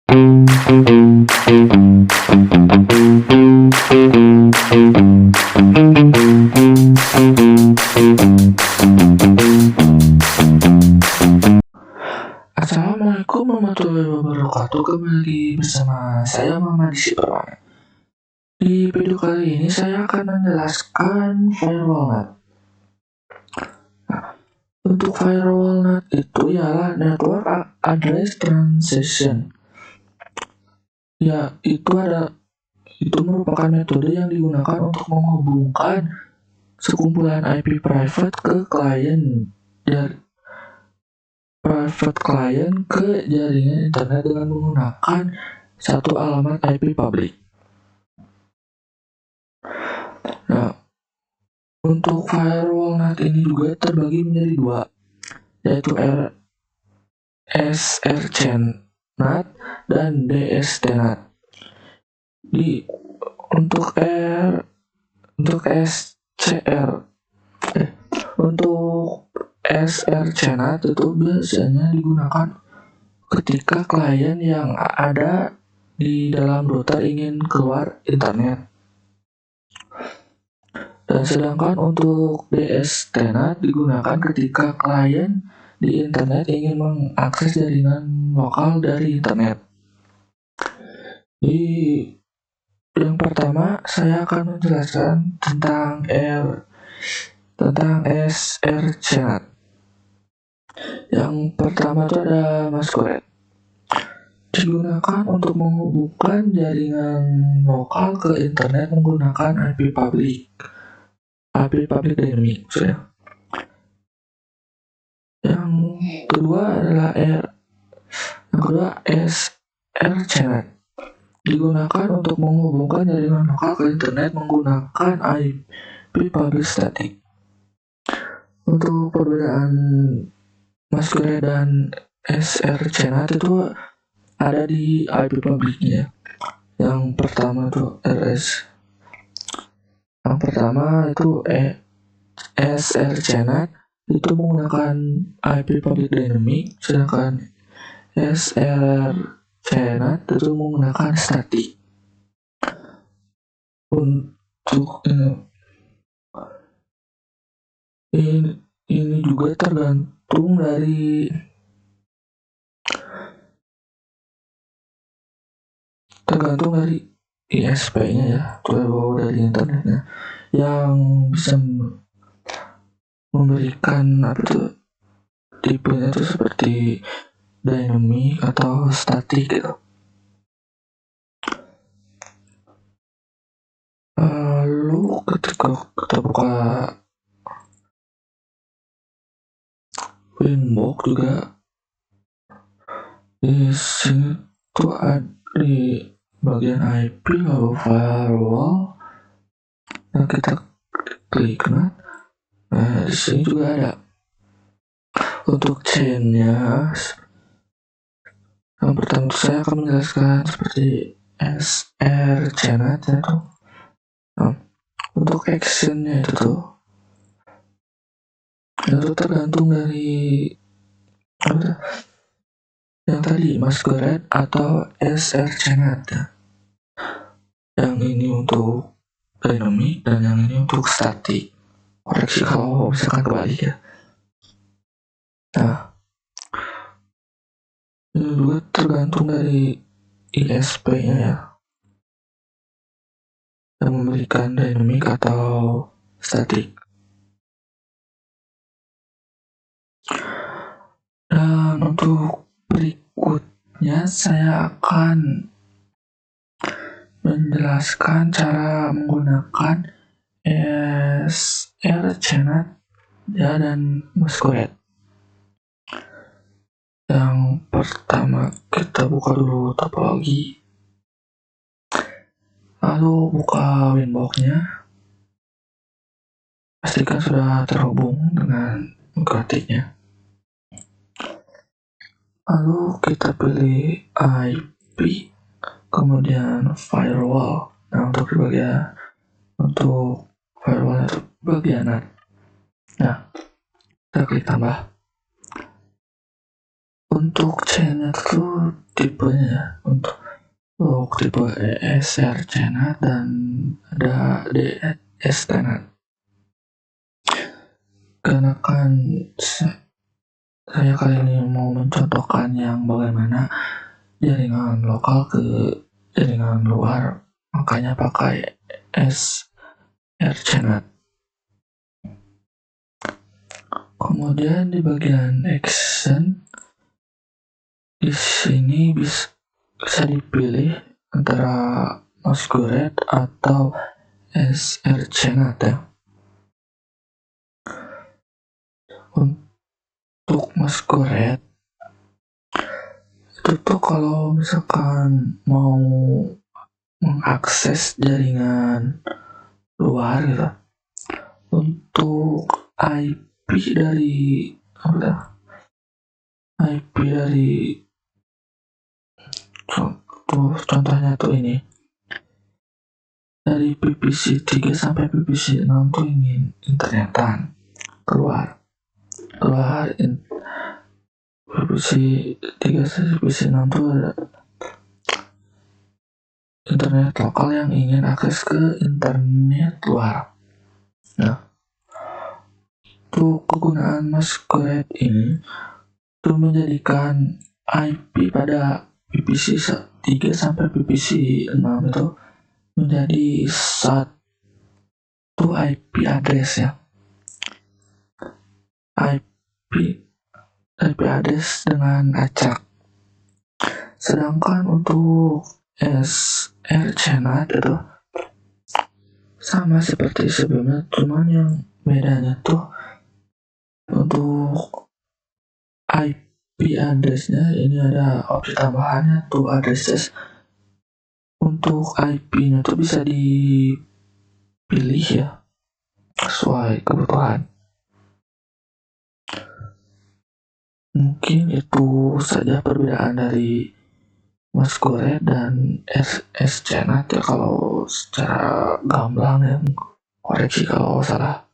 Assalamualaikum warahmatullahi wabarakatuh. Kembali bersama saya Muhammad Syifran. Di video kali ini saya akan menjelaskan firewall. Untuk firewall itu ialah network address transition. Ya, itu merupakan metode yang digunakan untuk menghubungkan sekumpulan IP private ke klien ke jaringan internet dengan menggunakan satu alamat IP publik. Nah, untuk firewall NAT ini juga terbagi menjadi dua, yaitu SRC-NAT dan DST-NAT. Untuk SRC-NAT itu biasanya digunakan ketika klien yang ada di dalam router ingin keluar internet. Dan sedangkan untuk DST-NAT digunakan ketika klien di internet ingin mengakses jaringan lokal dari internet. Yang pertama, saya akan menjelaskan tentang SRC-NAT. Yang pertama itu ada Masquerade. Digunakan untuk menghubungkan jaringan lokal ke internet menggunakan IP public dynamic. Yang kedua adalah SRC-NAT. Digunakan untuk menghubungkan jaringan lokal ke internet menggunakan IP public static. Untuk perbedaan Masquerade dan SRC-NAT itu ada di IP publiknya. Yang pertama itu SRC-NAT itu menggunakan IP public dynamic, sedangkan SRC-NAT itu menggunakan static. Untuk ini juga tergantung dari ISP-nya ya, dari internetnya, yang bisa memberikan tipenya itu seperti dynamic atau static gitu. Lalu ketika kita buka Winbox juga di sini tuh ada di bagian IP lalu firewall. Nah, kita klik NAT. Nah, di sini juga ada untuk chain-nya. Yang pertama saya akan menjelaskan seperti SRC-NAT itu. Nah, untuk action-nya itu tergantung dari yang tadi Masquerade atau SRC-NAT. Yang ini untuk dynamic dan yang ini untuk static. Koreksi kalau misalkan kebalik ya. Nah, ini juga tergantung dari ISP-nya ya, yang memberikan dynamic atau static. Dan untuk berikutnya saya akan menjelaskan cara menggunakan SRC-NAT ya, dan Masquerade. Yang pertama kita buka dulu topologi, lalu buka Winbox-nya, pastikan sudah terhubung dengan gratiknya. Lalu kita pilih IP, kemudian firewall. Nah, untuk firewall itu bagian NAT. Nah, kita klik tambah. Untuk channel tuh tipenya untuk tipe ESR channel dan ada DS channel. Karena kan saya kali ini mau mencontohkan yang bagaimana jaringan lokal ke jaringan luar, makanya pakai SR channel. Kemudian di bagian action di sini bisa dipilih antara Masquerade atau SR channel ya. Untuk Masquerade itu tuh kalau misalkan mau mengakses jaringan luar gitu, untuk IP dari contohnya tuh ini dari PPC 3 sampai PPC 6 tuh ingin internetan keluar PPC 3 sampai PPC 6 tuh ada internet lokal yang ingin akses ke internet luar. Nah, tuh kegunaan Masquerade ini tuh menjadikan IP pada PPC 3 sampai PPC 6 itu menjadi satu IP address ya. IP address dengan acak. Sedangkan untuk SR channel itu sama seperti sebelumnya, cuman yang bedanya tuh untuk IP addressnya ini ada opsi tambahannya tuh addresses. Untuk IP-nya tuh bisa dipilih ya sesuai kebutuhan. Mungkin itu saja perbedaan dari Masquerade dan SS channel ya, kalau secara gamblang ya, koreksi kalau salah.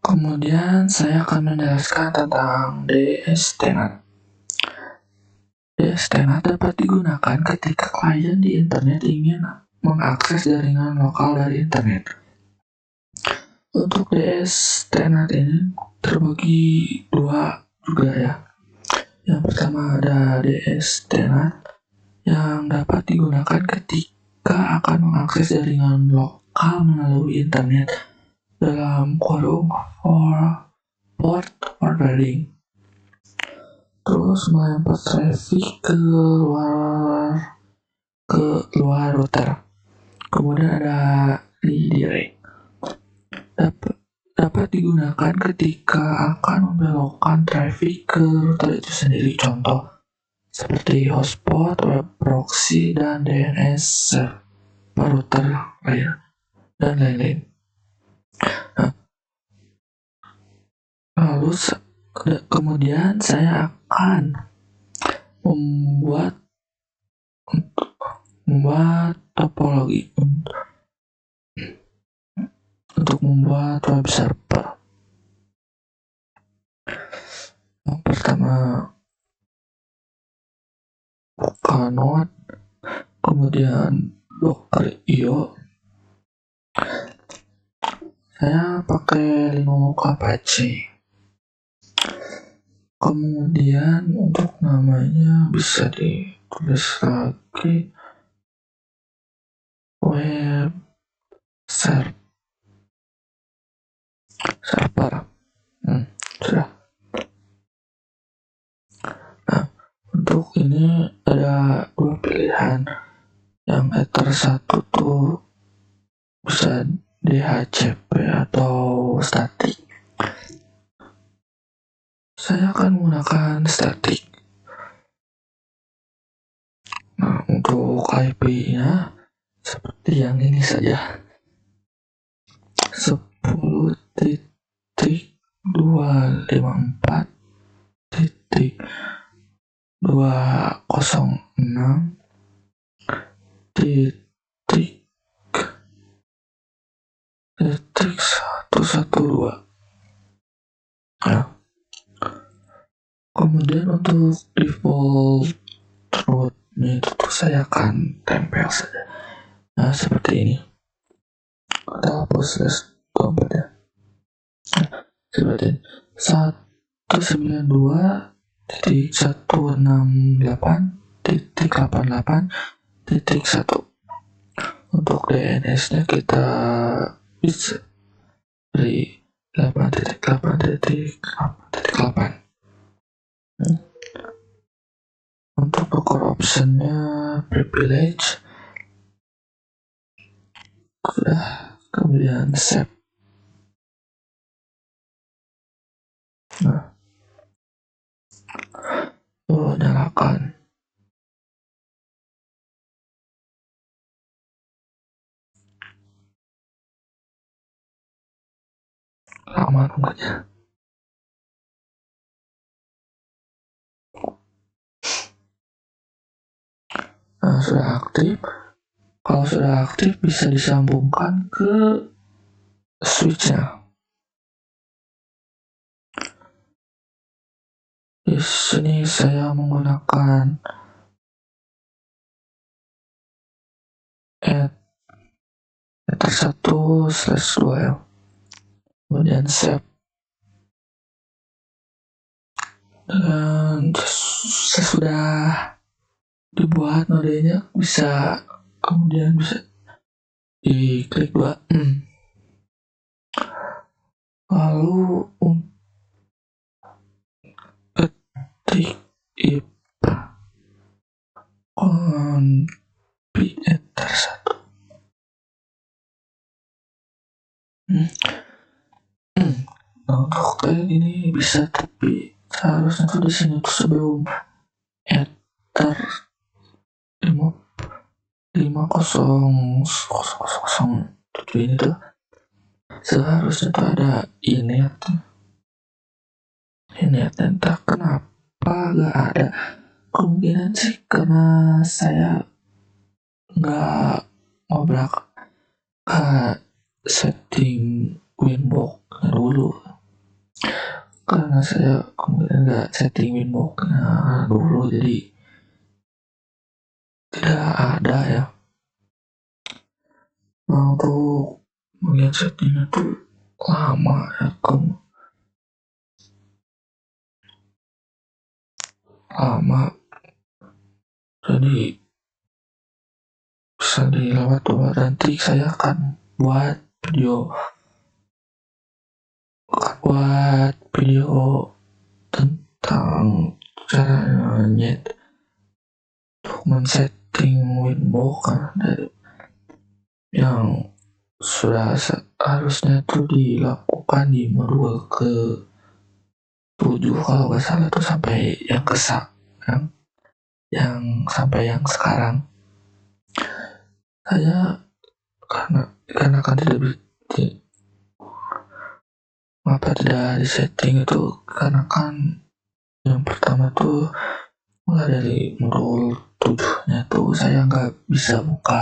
Kemudian saya akan menjelaskan tentang DS Tenant. DS Tenant dapat digunakan ketika klien di internet ingin mengakses jaringan lokal dari internet. Untuk DS Tenant ini terbagi dua juga ya. Yang pertama ada DS Tenant yang dapat digunakan ketika akan mengakses jaringan lokal melalui internet dalam kurung port forwarding, terus melempar traffic ke luar router. Kemudian ada redirect, dapat digunakan ketika akan membelokkan traffic ke router itu sendiri, contoh seperti hotspot, web proxy, dan DNS server router lain dan lain-lain. Lalu kemudian saya akan membuat topologi untuk membuat web server. Yang pertama buka node, kemudian Docker.io. Saya pakai Linux Apache. Kemudian untuk namanya bisa ditulis lagi web server. Sudah. Nah, untuk ini ada dua pilihan. Yang ether 1 tuh bisa DHCP atau static. Saya akan menggunakan static. Nah, untuk IP-nya seperti yang ini saja. 10.254.206.112. Nah, Kemudian untuk default rootnya itu saya akan tempel saja. Nah, seperti ini. Kita hapus /24 ya. Seperti ini. 192.168.88.1. Untuk DNS-nya kita bisa beri 8.8.8. Untuk core option-nya privilege sudah, kemudian save. Nah, nyalakan. Lama nunggunya. Nah, sudah aktif. Kalau sudah aktif bisa disambungkan ke switch-nya. Di sini saya menggunakan ether 1/2 ya. Kemudian save. Dan sesudah dibuat nodenya bisa, kemudian bisa diklik 2. Lalu ketik konfi ether 1. Nah, untuk ini bisa, tapi seharusnya tuh di sini tuh sebelum ether 50.007 ini tuh seharusnya tuh ada init, entah kenapa gak ada. Kemungkinan sih karena saya gak ngobrak setting Winbox dulu, karena saya kemudian gak setting Winbox-nya dulu, jadi tidak ada ya. Nah, untuk bagian settingnya tuh lama ya, lama, jadi bisa dilewat tuh. Nanti saya akan buat video tentang cara men-setting Winbox dari yang sudah harusnya tuh dilakukan di modul ke-7 kalau nggak salah tuh, sampai yang sampai yang sekarang. Saya karena kan tidak di setting itu, karena kan yang pertama tuh mulai dari modul 7-nya tuh saya nggak bisa buka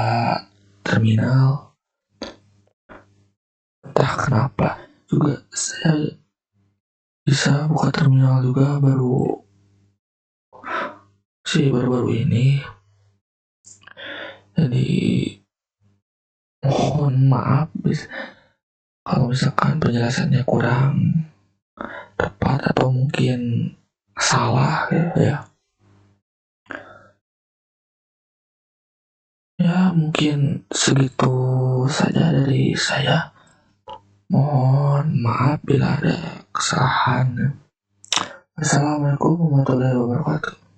terminal, entah kenapa. Juga saya bisa buka terminal juga baru ini. Jadi mohon maaf kalau misalkan penjelasannya kurang tepat atau mungkin salah ya. Ya, mungkin segitu saja dari saya. Mohon maaf bila ada kesalahan. Assalamualaikum warahmatullahi wabarakatuh.